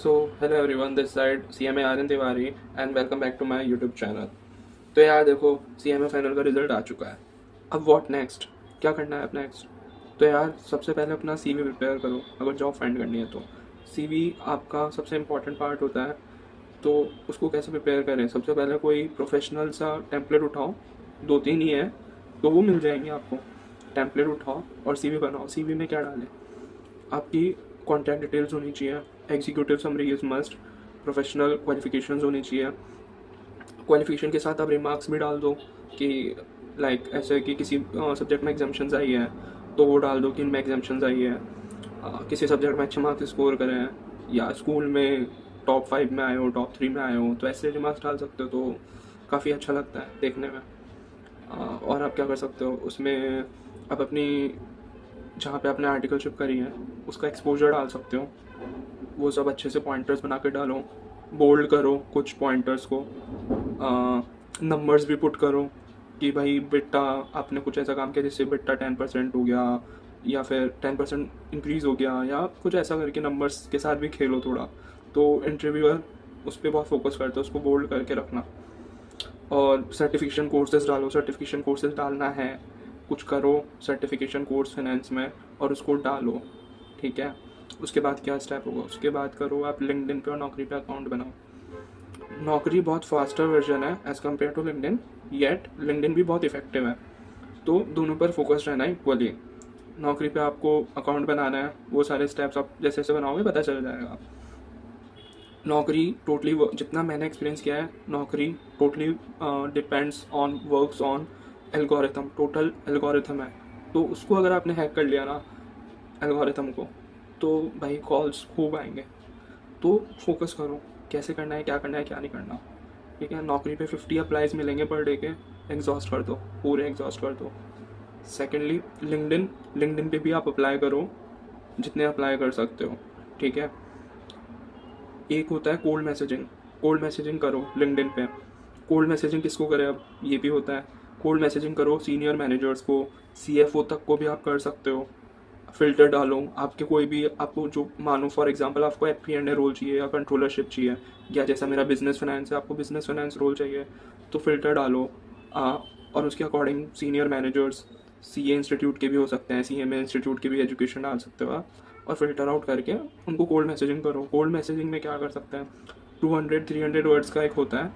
So, hello everyone, this side CMA Aryan Tiwari and welcome back to my YouTube channel. तो यार देखो, CMA final का result आ चुका है। अब व्हाट नेक्स्ट, क्या करना है अब नेक्स्ट? तो यार सबसे पहले अपना CV प्रिपेयर करो। अगर जॉब फाइंड करनी है तो CV आपका सबसे इम्पॉर्टेंट पार्ट होता है। तो उसको कैसे प्रिपेयर करें? सबसे पहले कोई प्रोफेशनल सा टेम्पलेट उठाओ, 2-3 ही है तो वो मिल जाएंगे आपको। टेम्पलेट उठाओ और CV बनाओ। CV में क्या डालें? आपकी कॉन्टैक्ट डिटेल्स होनी चाहिए, executive summary is must, professional qualifications होनी चाहिए। क्वालिफिकेशन के साथ आप रिमार्क्स भी डाल दो कि लाइक ऐसे कि किसी सब्जेक्ट में एग्जाम्पशंस आई है तो वो डाल दो कि इनमें एग्जाम्पशंस आई है। किसी सब्जेक्ट में अच्छे मार्क्स स्कोर करें हैं या स्कूल में टॉप 5 में आए हो, टॉप 3 में आए हो, तो ऐसे रिमार्क्स डाल सकते हो। तो काफ़ी अच्छा लगता है देखने में। और आप क्या कर सकते हो उसमें, आप अपनी जहाँ पे आपने आर्टिकलशिप करी है उसका एक्सपोजर डाल सकते हो। वो सब अच्छे से पॉइंटर्स बना के डालो, बोल्ड करो कुछ पॉइंटर्स को, नंबर्स भी पुट करो कि भाई बिट्टा आपने कुछ ऐसा काम किया जिससे बिट्टा 10% हो गया या फिर 10% इंक्रीज़ हो गया, या कुछ ऐसा करके नंबर्स के साथ भी खेलो थोड़ा। तो इंटरव्यूअर उस पर बहुत फोकस करता है, उसको बोल्ड करके रखना। और सर्टिफिकेशन कोर्सेज डालो, सर्टिफिकेशन कोर्सेज डालना है, कुछ करो सर्टिफिकेशन कोर्स फाइनेंस में और उसको डालो, ठीक है। उसके बाद क्या स्टेप होगा? उसके बाद करो आप लिंक्डइन पे और नौकरी पे अकाउंट बनाओ। नौकरी बहुत फास्टर वर्जन है as compared to LinkedIn, yet LinkedIn भी बहुत इफेक्टिव है। तो दोनों पर फोकस रहना है इक्वली। नौकरी पे आपको अकाउंट बनाना है, वो सारे स्टेप्स आप जैसे जैसे बनाओगे पता चल जाएगा। नौकरी टोटली जितना मैंने एक्सपीरियंस किया है, नौकरी totally depends on works on algorithm, total algorithm है। तो उसको अगर आपने हैक कर लिया ना एल्गोरिथम को, तो भाई कॉल्स खूब आएंगे। तो फोकस करो कैसे करना है, क्या करना है, क्या नहीं करना, ठीक है। नौकरी पे 50 अप्लाईज मिलेंगे पर डे के, एग्जॉस्ट कर दो, पूरे एग्जॉस्ट कर दो। सेकेंडली लिंक्डइन, लिंक्डइन पे भी आप अप्लाई करो जितने अप्लाई कर सकते हो, ठीक है। एक होता है कोल्ड मैसेजिंग, कोल्ड मैसेजिंग करो लिंक्डइन पे। कोल्ड मैसेजिंग किसको करें अब, ये भी होता है। कोल्ड मैसेजिंग करो सीनियर मैनेजर्स को, CFO तक को भी आप कर सकते हो। फ़िल्टर डालो आपके कोई भी, आपको जो मानो फॉर एग्जांपल आपको FP&A रोल चाहिए या कंट्रोलरशिप चाहिए, या जैसा मेरा बिजनेस फाइनेंस है आपको बिजनेस फाइनेंस रोल चाहिए, तो फ़िल्टर डालो। और उसके according senior managers, CA institute के भी हो सकते हैं, CMA इंस्टीट्यूट की भी एजुकेशन डाल सकते हो आप, और फिल्टर आउट करके उनको कोल्ड मैसेजिंग करो। कोल्ड मैसेजिंग में क्या कर सकते हैं, 200-300 वर्ड्स का एक होता है,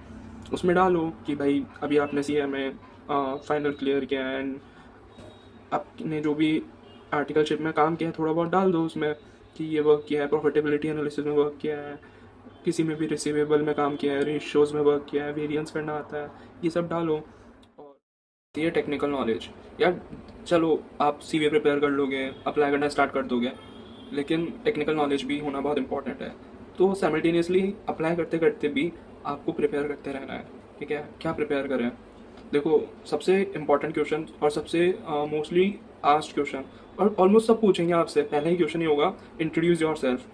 उसमें डालो कि भाई अभी आपने CMA फाइनल क्लियर किया है एंड आपने जो भी आर्टिकलशिप में काम किया है थोड़ा बहुत डाल दो उसमें कि ये वर्क किया है, प्रॉफिटेबिलिटी एनालिसिस में वर्क किया है, किसी में भी रिसीवेबल में काम किया है, रेशियोज में वर्क किया है, वेरिएंस करना आता है, ये सब डालो। और ये टेक्निकल नॉलेज यार, चलो आप CV प्रिपेयर कर लोगे, अप्लाई करना स्टार्ट कर दोगे, लेकिन टेक्निकल नॉलेज भी होना बहुत इंपॉर्टेंट है। तो साइमल्टेनियसली अप्लाई करते करते भी आपको प्रिपेयर करते रहना है, ठीक है। क्या प्रिपेयर करें? देखो, सबसे इम्पॉर्टेंट क्वेश्चन और सबसे मोस्टली आस्क्ड क्वेश्चन, और ऑलमोस्ट सब पूछेंगे आपसे, पहला ही क्वेश्चन ही होगा इंट्रोड्यूस योर सेल्फ।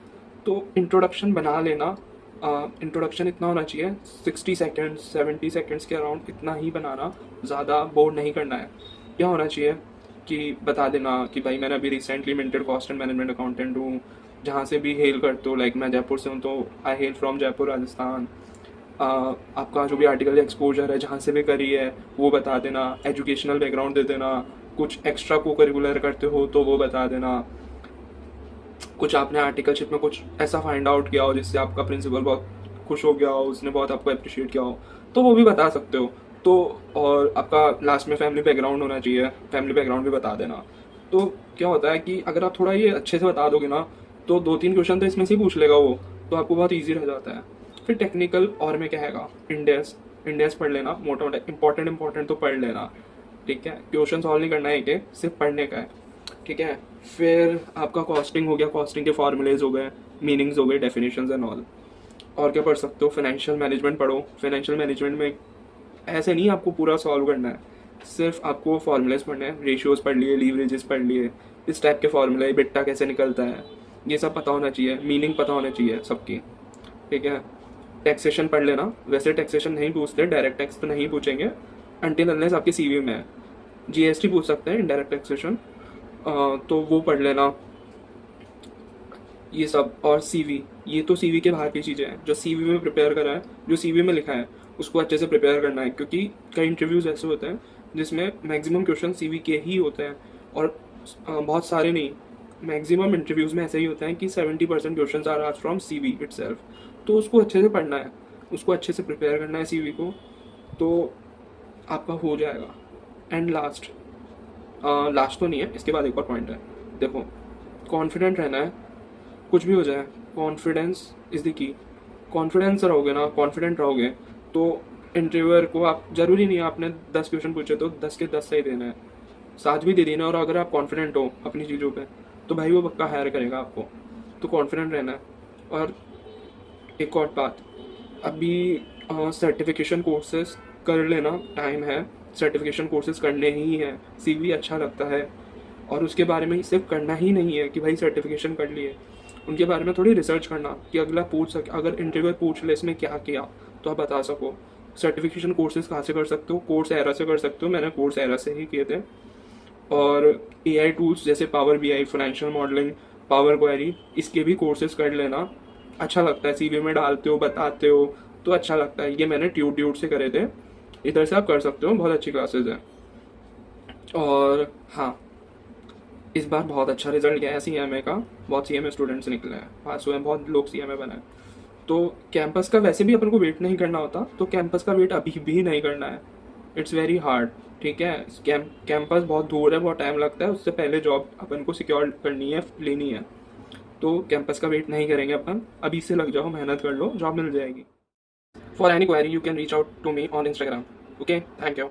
तो इंट्रोडक्शन बना लेना। इंट्रोडक्शन इतना होना चाहिए 60 सेकेंड्स 70 सेकेंड्स के अराउंड, इतना ही बनाना, ज़्यादा बोर नहीं करना है। क्या होना चाहिए कि बता देना कि भाई मैंने अभी recently minted cost and management accountant हूँ, जहाँ से भी हेल करते हो, लाइक मैं जयपुर से हूँ तो आई हेल फ्रॉम जयपुर राजस्थान। आपका जो भी आर्टिकल एक्सपोजर है जहाँ से भी करी है वो बता देना, एजुकेशनल बैकग्राउंड दे देना, कुछ एक्स्ट्रा को करिकुलर करते हो तो वो बता देना, कुछ आपने आर्टिकलशिप में कुछ ऐसा फाइंड आउट किया हो जिससे आपका प्रिंसिपल बहुत खुश हो गया हो, उसने बहुत आपको अप्रिशिएट किया हो, तो वो भी बता सकते हो। तो और आपका लास्ट में फैमिली बैकग्राउंड होना चाहिए, फैमिली बैकग्राउंड भी बता देना। तो क्या होता है कि अगर आप थोड़ा ये अच्छे से बता दोगे ना, तो 2-3 क्वेश्चन तो इसमें से ही पूछ लेगा वो, तो आपको बहुत ईजी रह जाता है। फिर टेक्निकल और में क्या हैगा, इंडेस, इंडेस पढ़ लेना, मोटा मोटा इंपॉर्टेंट तो पढ़ लेना, ठीक है। क्वेश्चन सॉल्व नहीं करना है कि सिर्फ पढ़ने का है, ठीक है। फिर आपका कॉस्टिंग हो गया, कॉस्टिंग के फॉर्मूलेज हो गए, मीनिंग्स हो गए, डेफिनेशंस एंड ऑल। और क्या पढ़ सकते हो, फाइनेंशियल मैनेजमेंट पढ़ो। फाइनेंशियल मैनेजमेंट में ऐसे नहीं आपको पूरा सॉल्व करना है, सिर्फ आपको फॉर्मूलेज पढ़ने हैं, रेशियोज पढ़ लिए, लीवरेजेस पढ़ लिए, इस टाइप के फॉर्मूले, बिट्टा कैसे निकलता है, ये सब पता होना चाहिए, मीनिंग पता होना चाहिए सबकी, ठीक है। टैक्सेशन पढ़ लेना, वैसे टैक्सेशन नहीं पूछते, डायरेक्ट टैक्स तो नहीं पूछेंगे अनटिल अनलेस आपके CV में है। GST पूछ सकते हैं, इनडायरेक्ट टैक्सेशन, तो वो पढ़ लेना। ये सब, और सीवी, ये तो सीवी के बाहर की चीज़ें हैं। जो सीवी में प्रिपेयर करा है, जो सीवी में लिखा है, उसको अच्छे से प्रिपेयर करना है, क्योंकि कई इंटरव्यूज़ ऐसे होते हैं जिसमें मैक्सिमम क्वेश्चन सीवी के ही होते हैं, और बहुत सारे नहीं, मैक्सिमम इंटरव्यूज़ में ऐसे ही होते हैं कि 70% question are asked from CV itself. तो उसको अच्छे से पढ़ना है, उसको अच्छे से प्रिपेयर करना है सीवी को, तो आपका हो जाएगा। एंड लास्ट, लास्ट तो नहीं है, इसके बाद एक और पॉइंट है। देखो, कॉन्फिडेंट रहना है, कुछ भी हो जाए, confidence is the key. Confidence रहोगे ना, कॉन्फिडेंट रहोगे, तो इंटरव्यूअर को, आप ज़रूरी नहीं है आपने 10 क्वेश्चन पूछे तो 10 के 10 सही देना है, 7 भी दे देना है। और अगर आप कॉन्फिडेंट हो अपनी चीज़ों पे, तो भाई वो पक्का हायर करेगा आपको। तो कॉन्फिडेंट रहना है। और एक और बात, अभी सर्टिफिकेशन कोर्सेज कर लेना, टाइम है, सर्टिफिकेशन कोर्सेज करने ही हैं। सीवी अच्छा लगता है, और उसके बारे में सिर्फ करना ही नहीं है कि भाई सर्टिफिकेशन कर लिए, उनके बारे में थोड़ी रिसर्च करना कि अगला पूछ सके, अगर इंटरव्यूअर पूछ ले इसमें क्या किया, तो आप बता सको। सर्टिफिकेशन कोर्सेज कहाँ से कर सकते हो? कोर्स एरा से कर सकते हो, मैंने कोर्स एरा से ही किए थे। और एआई टूल्स जैसे power BI, financial modelling, power query, इसके भी कोर्सेज कर लेना। अच्छा लगता है, सीवी में डालते हो, बताते हो, तो अच्छा लगता है। ये मैंने ट्यूट से करे थे, इधर से आप कर सकते हो, बहुत अच्छी क्लासेज हैं। और हाँ, इस बार बहुत अच्छा रिजल्ट गया है सीएमए का, बहुत सीएमए स्टूडेंट्स निकले हैं, पास हुए हैं, बहुत लोग सीएमए बने हैं। तो कैंपस का वैसे भी अपन को वेट नहीं करना होता, तो कैंपस का वेट अभी भी नहीं करना है। इट्स वेरी हार्ड, ठीक है। कैंपस बहुत दूर है, बहुत टाइम लगता है, उससे पहले जॉब अपन को सिक्योर करनी है, लेनी है। तो कैंपस का वेट नहीं करेंगे अपन, अभी से लग जाओ, मेहनत कर लो, जॉब मिल जाएगी। For any query you can reach out to me on Instagram. Okay, thank you.